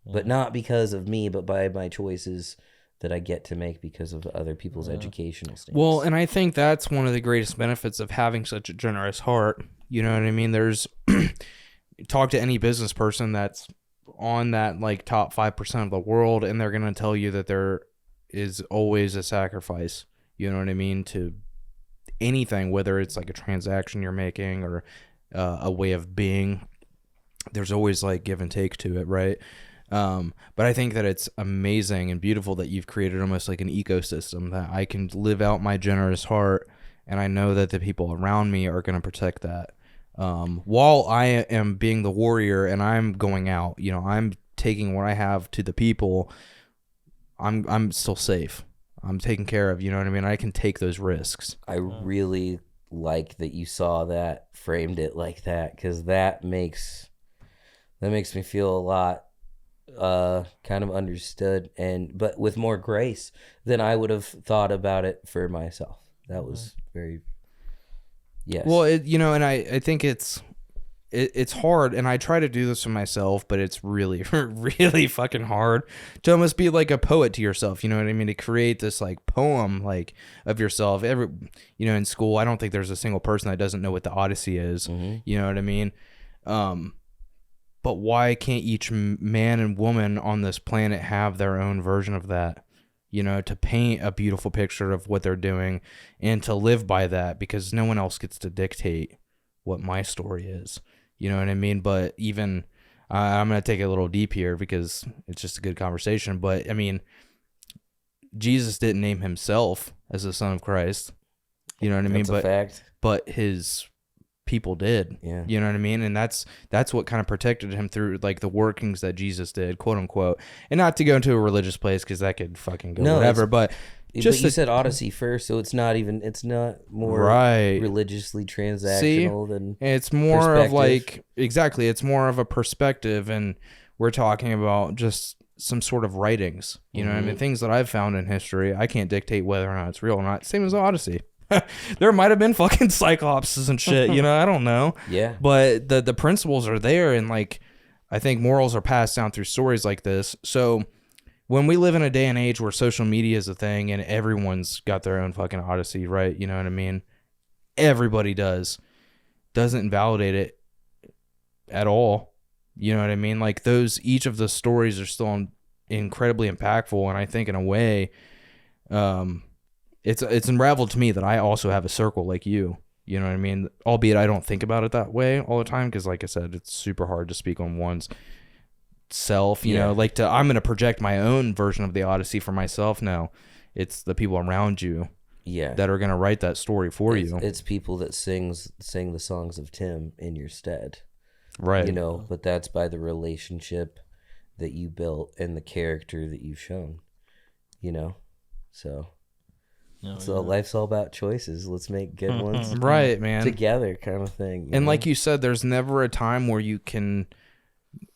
But not because of me, but by my choices that I get to make because of other people's educational stakes. Well, and I think that's one of the greatest benefits of having such a generous heart. You know what I mean? There's talk to any business person that's on that like top 5% of the world, and they're going to tell you that there is always a sacrifice. You know what I mean? To anything, whether it's like a transaction you're making or a way of being, there's always like give and take to it, right? But I think that it's amazing and beautiful that you've created almost like an ecosystem that I can live out my generous heart, and I know that the people around me are going to protect that. While I am being the warrior and I'm going out, you know, I'm taking what I have to the people. I'm still safe. I'm taken care of. You know what I mean? I can take those risks. I really like that you saw that, framed it like that, because that makes me feel a lot kind of understood, but with more grace than I would have thought about it for myself. That was very, yes. Well, and I think it's hard, and I try to do this for myself, but it's really, really fucking hard to almost be like a poet to yourself. You know what I mean? To create this like poem like of yourself. In school, I don't think there's a single person that doesn't know what the Odyssey is. Mm-hmm. You know what I mean? But why can't each man and woman on this planet have their own version of that? You know, to paint a beautiful picture of what they're doing and to live by that, because no one else gets to dictate what my story is. You know what I mean? But even, I'm going to take it a little deep here because it's just a good conversation. But I mean, Jesus didn't name himself as the Son of Christ. You know what I mean? That's a fact. But his people did. Yeah. You know what I mean? And that's what kind of protected him through like the workings that Jesus did, quote unquote. And not to go into a religious place because that could fucking go whatever. But you said Odyssey first, so it's not more right. religiously transactional than it's more of like, exactly, it's more of a perspective, and we're talking about just some sort of writings. You know what I mean? Things that I've found in history. I can't dictate whether or not it's real or not. Same as the Odyssey. There might have been fucking cyclopses and shit, I don't know. Yeah. But the principles are there, and like I think morals are passed down through stories like this. So when we live in a day and age where social media is a thing and everyone's got their own fucking Odyssey, right? You know what I mean? Everybody doesn't invalidate it at all. You know what I mean? Like each of the stories are still incredibly impactful, and I think in a way, it's unraveled to me that I also have a circle like you. You know what I mean? Albeit I don't think about it that way all the time because, like I said, it's super hard to speak on one's self. You know, like I'm going to project my own version of the Odyssey for myself. No, it's the people around you that are going to write that story for you. It's people that sing the songs of Tim in your stead. Right. But that's by the relationship that you built and the character that you've shown, so... life's all about choices. Let's make good ones, right, man, together, kind of thing. And like you said, there's never a time where you can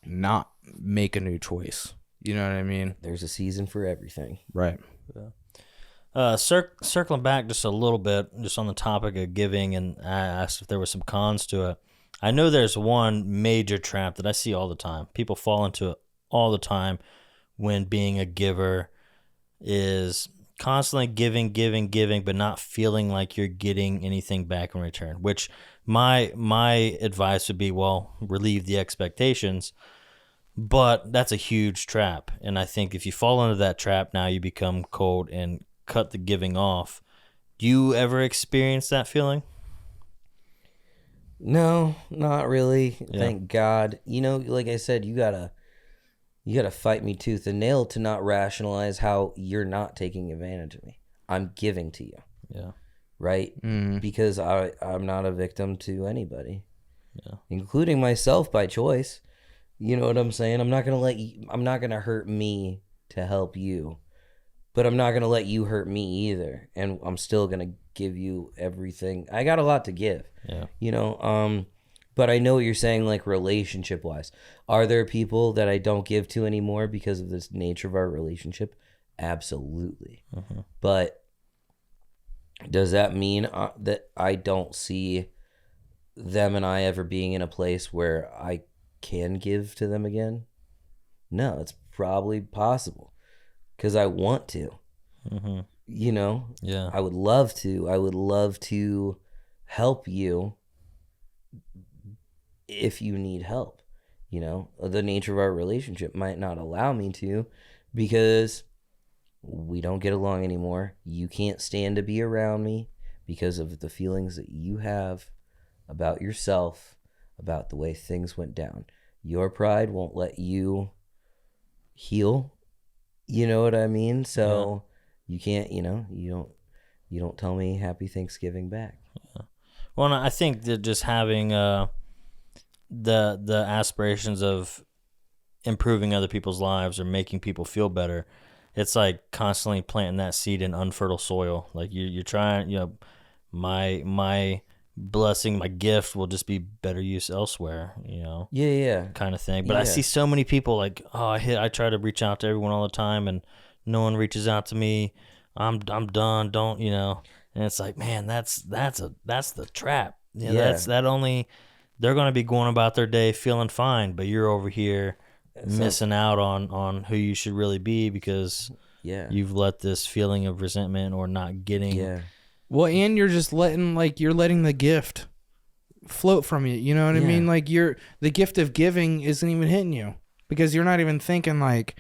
not make a new choice. You know what I mean? There's a season for everything, right? Yeah. Circling back just a little bit, just on the topic of giving, and I asked if there were some cons to it. I know there's one major trap that I see all the time. People fall into it all the time when being a giver is constantly giving, but not feeling like you're getting anything back in return, which my advice would be, well, relieve the expectations, but that's a huge trap. And I think if you fall into that trap, now you become cold and cut the giving off. Do you ever experience that feeling? No, not really. Yeah. Thank God. Like I said, you gotta fight me tooth and nail to not rationalize how you're not taking advantage of me. I'm giving to you. Yeah. Right? Because I'm not a victim to anybody. Yeah. Including myself by choice. You know what I'm saying? I'm not going to hurt me to help you. But I'm not going to let you hurt me either. And I'm still going to give you everything. I got a lot to give. Yeah. But I know what you're saying, like relationship-wise. Are there people that I don't give to anymore because of this nature of our relationship? Absolutely. But does that mean that I don't see them and I ever being in a place where I can give to them again? No, it's probably possible because I want to. Mm-hmm. You know? Yeah. I would love to. I would love to help you if you need help. You know, the nature of our relationship might not allow me to because we don't get along anymore. You can't stand to be around me because of the feelings that you have about yourself, about the way things went down. Your pride won't let you heal. You know what I mean? So you can't, you don't tell me happy Thanksgiving back. Yeah. Well, I think that just having the aspirations of improving other people's lives or making people feel better, it's like constantly planting that seed in unfertile soil. Like you're trying, my blessing, my gift will just be better use elsewhere, Yeah. kind of thing. But I see so many people like, I try to reach out to everyone all the time and no one reaches out to me. I'm done. Don't, and it's like, man, that's the trap. They're going to be going about their day feeling fine, but you're over here missing out on who you should really be because you've let this feeling of resentment or not getting. Yeah. Well, and you're just letting the gift float from you. You know what I mean? Like the gift of giving isn't even hitting you because you're not even thinking like,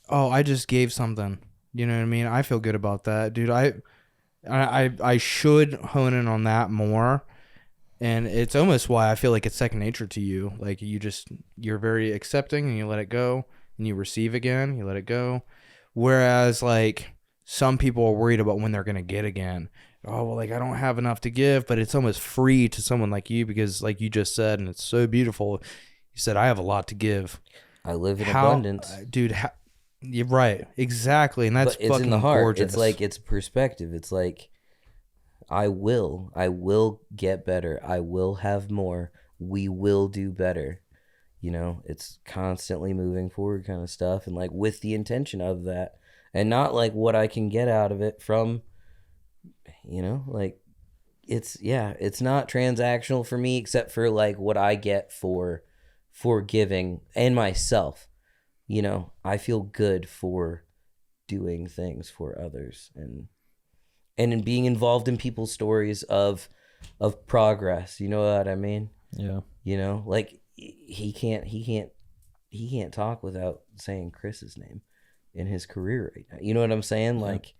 oh, I just gave something. You know what I mean? I feel good about that, dude. I should hone in on that more. And it's almost why I feel like it's second nature to you. Like you're very accepting and you let it go, and you receive again, you let it go. Whereas like some people are worried about when they're going to get again. Oh, well, like I don't have enough to give, but it's almost free to someone like you because like you just said, and it's so beautiful. You said, I have a lot to give. I live in abundance. Dude, you're right. Exactly. And that's but it's fucking in the heart. gorgeous. It's like, it's perspective. It's like, I will get better. I will have more. We will do better. It's constantly moving forward kind of stuff. And like with the intention of that and not like what I can get out of it from, like it's not transactional for me except for like what I get for giving and myself. I feel good for doing things for others and in being involved in people's stories of progress. You know what I mean? Yeah. Like he can't talk without saying Chris's name in his career right now. You know what I'm saying? Yeah. Like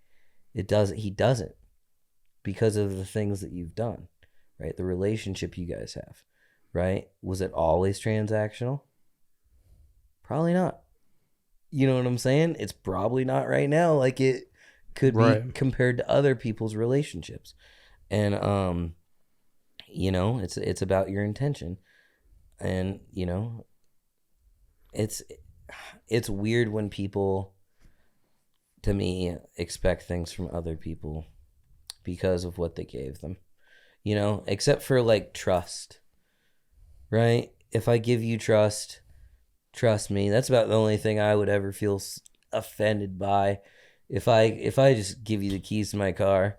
he doesn't because of the things that you've done, right? The relationship you guys have, right? Was it always transactional? Probably not. You know what I'm saying? It's probably not right now. Like it could be compared to other people's relationships. And it's about your intention. And it's weird when people, to me, expect things from other people because of what they gave them, except for like trust, right? If I give you trust me. That's about the only thing I would ever feel offended by. If I just give you the keys to my car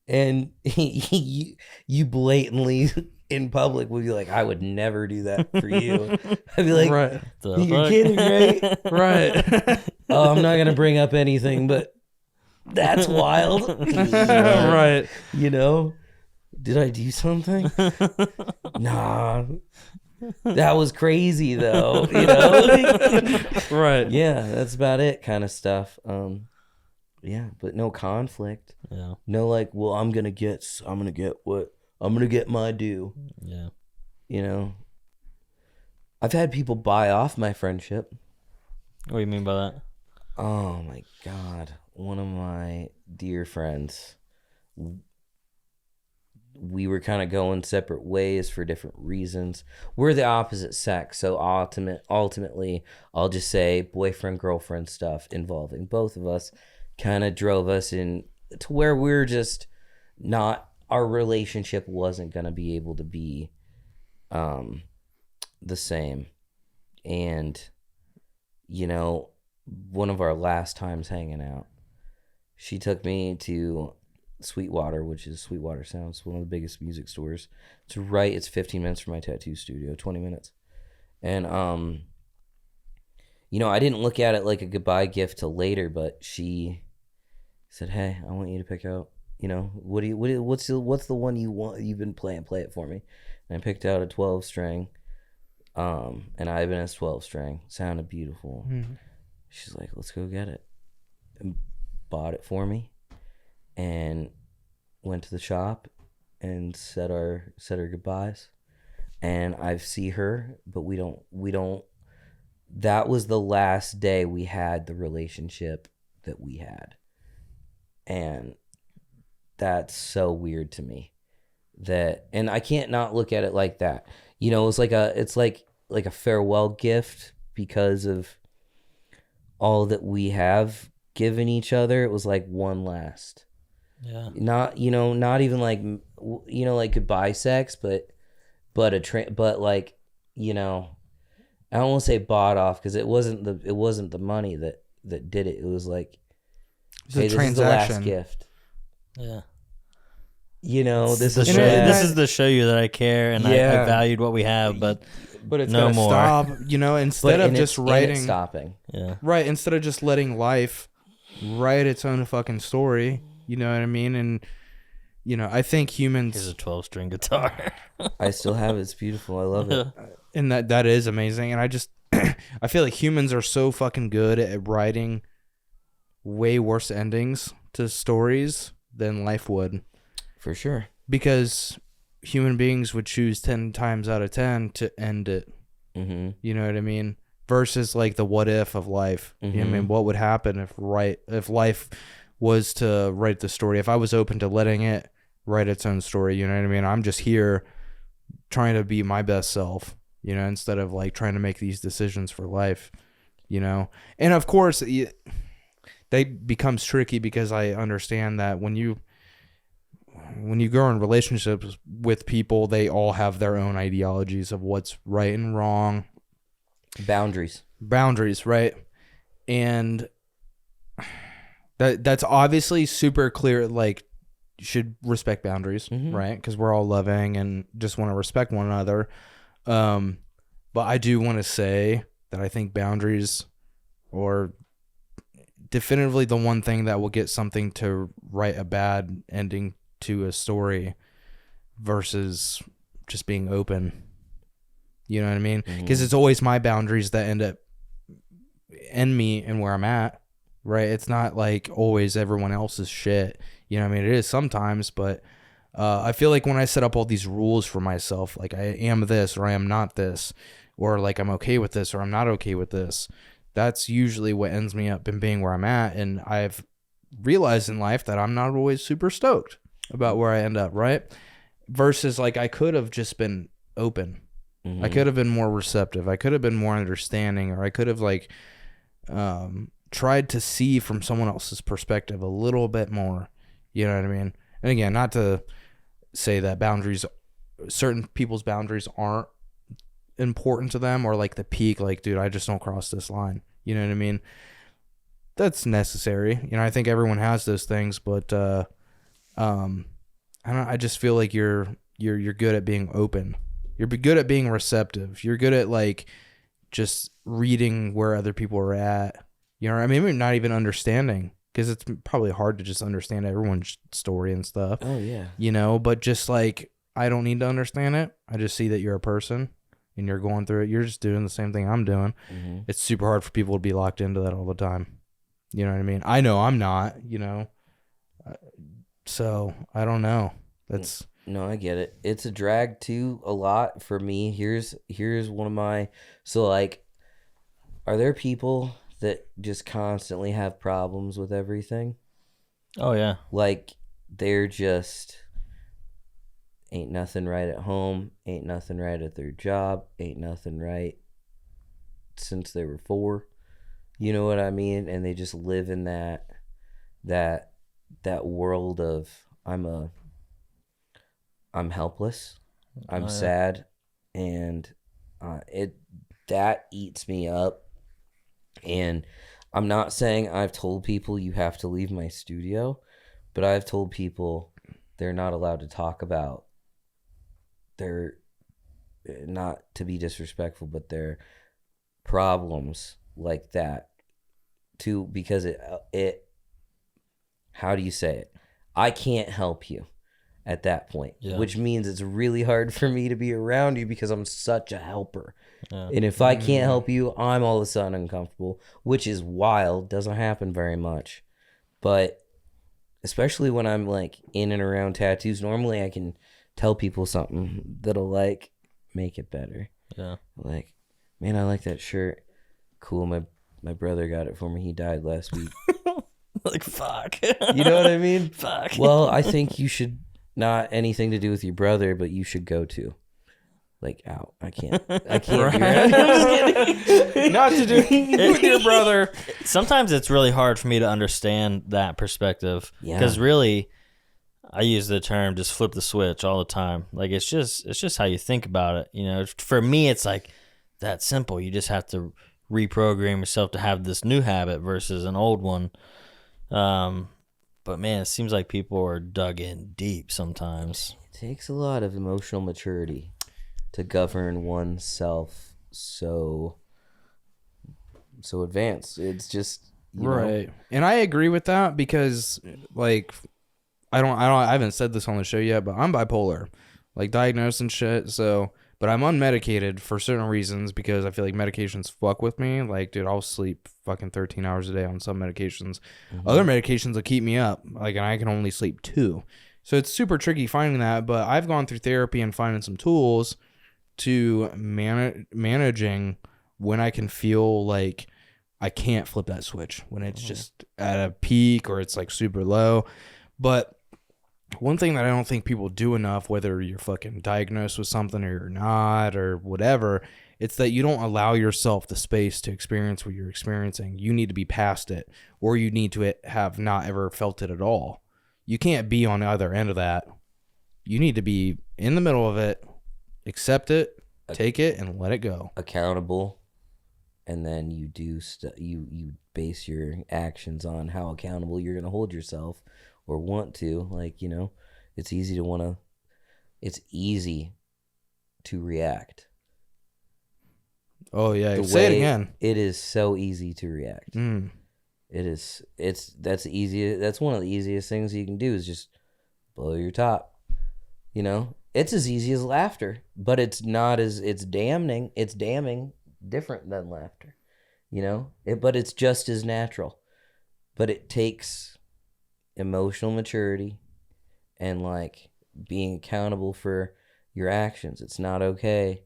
and you blatantly in public would be like, I would never do that for you. I'd be like, right. You're kidding, right? Right. Oh, I'm not going to bring up anything, but that's wild. Right. Did I do something? Nah. That was crazy though, Right. Yeah, that's about it kind of stuff. But no conflict. Yeah. No like, well, I'm going to get my due. Yeah. I've had people buy off my friendship. What do you mean by that? Oh my God. One of my dear friends, we were kind of going separate ways for different reasons. We're the opposite sex, so ultimately, I'll just say boyfriend-girlfriend stuff involving both of us kind of drove us in to where we're just not, our relationship wasn't going to be able to be the same. And, one of our last times hanging out, she took me to Sweetwater, which is Sweetwater Sounds, one of the biggest music stores. It's 15 minutes from my tattoo studio, 20 minutes. And I didn't look at it like a goodbye gift till later, but she said, "Hey, I want you to pick out, what's the one you want? You've been playing. Play it for me." And I picked out a 12 string, an Ibanez 12 string. Sounded beautiful. Mm-hmm. She's like, "Let's go get it," and bought it for me, and went to the shop and said our goodbyes. And I see her, but we don't. That was the last day we had the relationship that we had. And that's so weird to me and I can't not look at it like that. It's like a farewell gift because of all that we have given each other. It was like one last, not even like, like goodbye sex, but I don't want to say bought off, because it wasn't the money that did it. It was like, hey, this is the last gift. Yeah. This is this is to show you that I care and I valued what we have, but it's no gotta more. Stop. Instead of just writing, stopping. Yeah. Right. Instead of just letting life write its own fucking story. You know what I mean? And I think humans. Here's a 12-string guitar. I still have it. It's beautiful. I love it. And that is amazing. And I just I feel like humans are so fucking good at writing way worse endings to stories than life would. For sure. Because human beings would choose 10 times out of 10 to end it. Mm-hmm. You know what I mean? Versus like the what if of life. Mm-hmm. You know what I mean? What would happen if life was to write the story? If I was open to letting it write its own story, you know what I mean? I'm just here trying to be my best self, instead of like trying to make these decisions for life, And of course, that becomes tricky because I understand that when you go in relationships with people, they all have their own ideologies of what's right and wrong. Boundaries, right? And that's obviously super clear. Like, you should respect boundaries, mm-hmm. right? Because we're all loving and just want to respect one another. But I do want to say that I think boundaries are definitively the one thing that will get something to write a bad ending to a story versus just being open. You know what I mean? Because it's always my boundaries that end me and where I'm at, right? It's not like always everyone else's shit. You know what I mean? It is sometimes, but I feel like when I set up all these rules for myself, like I am this or I am not this, or like I'm okay with this or I'm not okay with this, that's usually what ends me up in being where I'm at. And I've realized in life that I'm not always super stoked about where I end up, right? Versus like I could have just been open. Mm-hmm. I could have been more receptive. I could have been more understanding, or I could have like tried to see from someone else's perspective a little bit more. You know what I mean? And again, not to say that certain people's boundaries aren't important to them, or like the peak, like, dude, I just don't cross this line. You know what I mean? That's necessary. I think everyone has those things, but I just feel like you're good at being open. You're good at being receptive. You're good at like just reading where other people are at. You know what I mean? Maybe not even understanding, because it's probably hard to just understand everyone's story and stuff. Oh yeah. But just like, I don't need to understand it. I just see that you're a person and you're going through it. You're just doing the same thing I'm doing. Mm-hmm. It's super hard for people to be locked into that all the time. You know what I mean? I know I'm not, so I don't know. No, I get it. It's a drag too, a lot for me. Here's one of my, so like, are there people that just constantly have problems with everything? Oh yeah. Like, they're just, ain't nothing right at home, ain't nothing right at their job, ain't nothing right since they were 4. You know what I mean? And they just live in that world of I'm helpless, I'm sad, and that eats me up. And I'm not saying I've told people you have to leave my studio, but I've told people they're not allowed to talk about their, not to be disrespectful, but their problems like that too, because it how do you say it? I can't help you at that point, which means it's really hard for me to be around you because I'm such a helper. And if I can't help you, I'm all of a sudden uncomfortable, which is wild. Doesn't happen very much. But especially when I'm like in and around tattoos, normally I can tell people something that'll like make it better. Yeah. Like, man, I like that shirt. Cool. My brother got it for me. He died last week. Like, fuck. You know what I mean? Fuck. Well, I think you should, not anything to do with your brother, but you should go to. Like, out. I can't do that. I'm just kidding. Not to do with your brother. Sometimes it's really hard for me to understand that perspective. Yeah. Because really, I use the term just flip the switch all the time. Like, it's just how you think about it. You know, for me, it's like that simple. You just have to reprogram yourself to have this new habit versus an old one. But man, it seems like people are dug in deep sometimes. It takes a lot of emotional maturity to govern oneself so advanced. It's just, you right. know. And I agree with that because, like, I haven't said this on the show yet, but I'm bipolar, like diagnosed and shit. So, but I'm unmedicated for certain reasons because I feel like medications fuck with me. Like, dude, I'll sleep fucking 13 hours a day on some medications. Other medications will keep me up, like, and I can only sleep 2. So it's super tricky finding that. But I've gone through therapy and finding some tools to managing when I can feel like I can't flip that switch, when it's just at a peak or it's like super low. But one thing that I don't think people do enough, whether you're fucking diagnosed with something or you're not or whatever, it's that you don't allow yourself the space to experience what you're experiencing. You need to be past it, or you need to have not ever felt it at all. You can't be on the other end of that. You need to be in the middle of it, accept it, take it, and let it go. Accountable, and then you do you base your actions on how accountable you're going to hold yourself or want to. Like, you know, it's easy to react. Oh yeah, say it again. It is so easy to react. That's easy. That's one of the easiest things you can do is just blow your top. You know, it's as easy as laughter, but it's damning different than laughter. You know, but it's just as natural. But it takes emotional maturity and like being accountable for your actions. It's not okay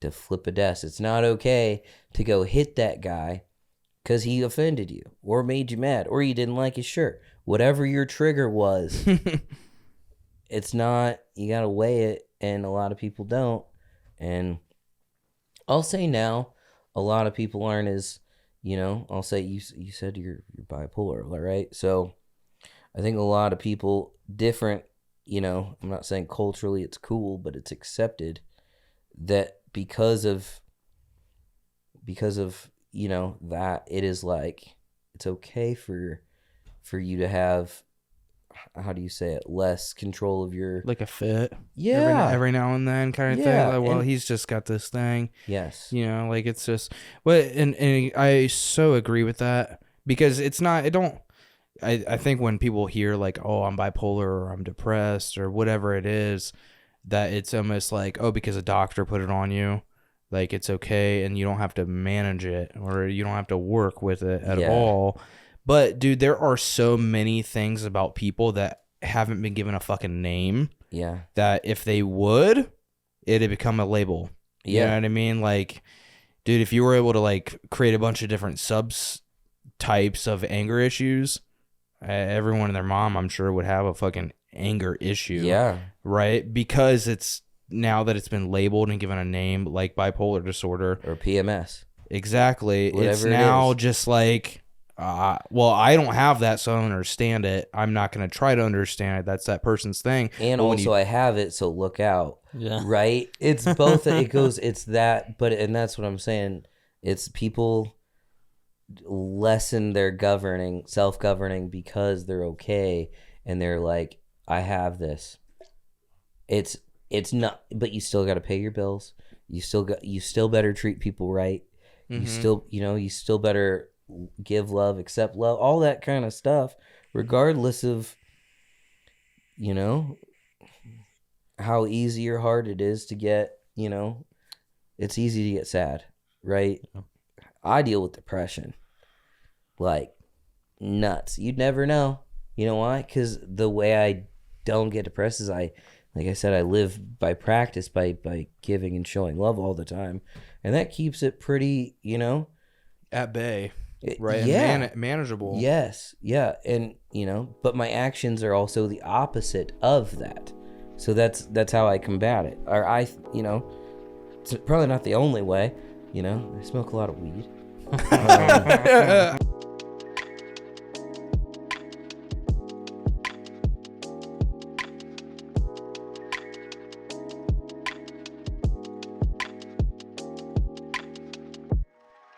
to flip a desk. It's not okay to go hit that guy because he offended you or made you mad or you didn't like his shirt. Whatever your trigger was, it's not, you got to weigh it, and a lot of people don't. And I'll say now, a lot of people aren't as, you know, I'll say you said you're bipolar, right? So I think a lot of people different, you know, I'm not saying culturally it's cool, but it's accepted that because of, you know, that it is like, it's okay for you to have, how do you say it, less control of your, like a fit, every now and then kind of thing. Like, well, he's just got this thing, you know, like it's just, well, and I so agree with that because it's not, I think when people hear like, oh, I'm bipolar or I'm depressed or whatever it is, that it's almost like, oh, because a doctor put it on you, like it's okay and you don't have to manage it or you don't have to work with it at all. But dude, there are so many things about people that haven't been given a fucking name. Yeah. That if they would, it'd become a label. You know what I mean? Like, dude, if you were able to like create a bunch of different subtypes of anger issues, everyone and their mom, I'm sure, would have a fucking anger issue. Yeah. Right? Because it's now that it's been labeled and given a name like bipolar disorder or PMS. Exactly. Whatever it's now just like, well, I don't have that, so I don't understand it. I'm not going to try to understand it. That's that person's thing. And also I have it, so look out. Yeah. Right? It's both. It goes, it's that, but, and that's what I'm saying. It's people lessen their self-governing because they're okay. and they're like, I have this. It's not, but you still got to pay your bills. You still better treat people right. You still better give love, accept love, all that kind of stuff, regardless of, how easy or hard it is to get, it's easy to get sad, right? I deal with depression like nuts. You'd never know. You know why? Because the way I don't get depressed is like I said, I live by practice, by giving and showing love all the time. And that keeps it pretty, at bay, right? Yeah. And manageable. Yes. Yeah. And, but my actions are also the opposite of that. So that's how I combat it. Or it's probably not the only way, I smoke a lot of weed.